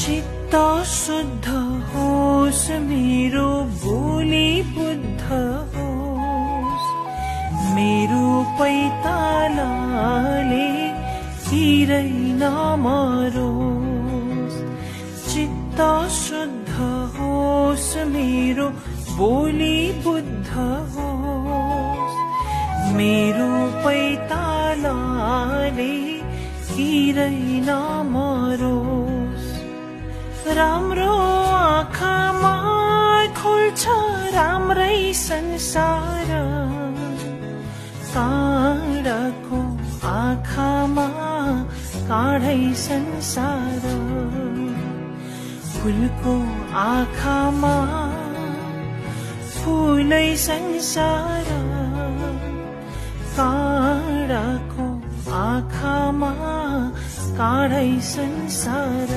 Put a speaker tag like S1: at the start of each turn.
S1: चित्त शुद्ध होस् मेरो बोली बुद्ध होस् मेरो पैतालाले हिरै नमरोस् चित्त शुद्ध होस् मेरो बोली बुद्ध होस् मेरो पैतालाले हिरै नमरोस् राम्रो आँखामा खुल्छ राम्रै संसार काँडाको आँखामा काँडै संसार फुलको आँखामा फुलै संसार काँडाको आँखामा काँडै संसार।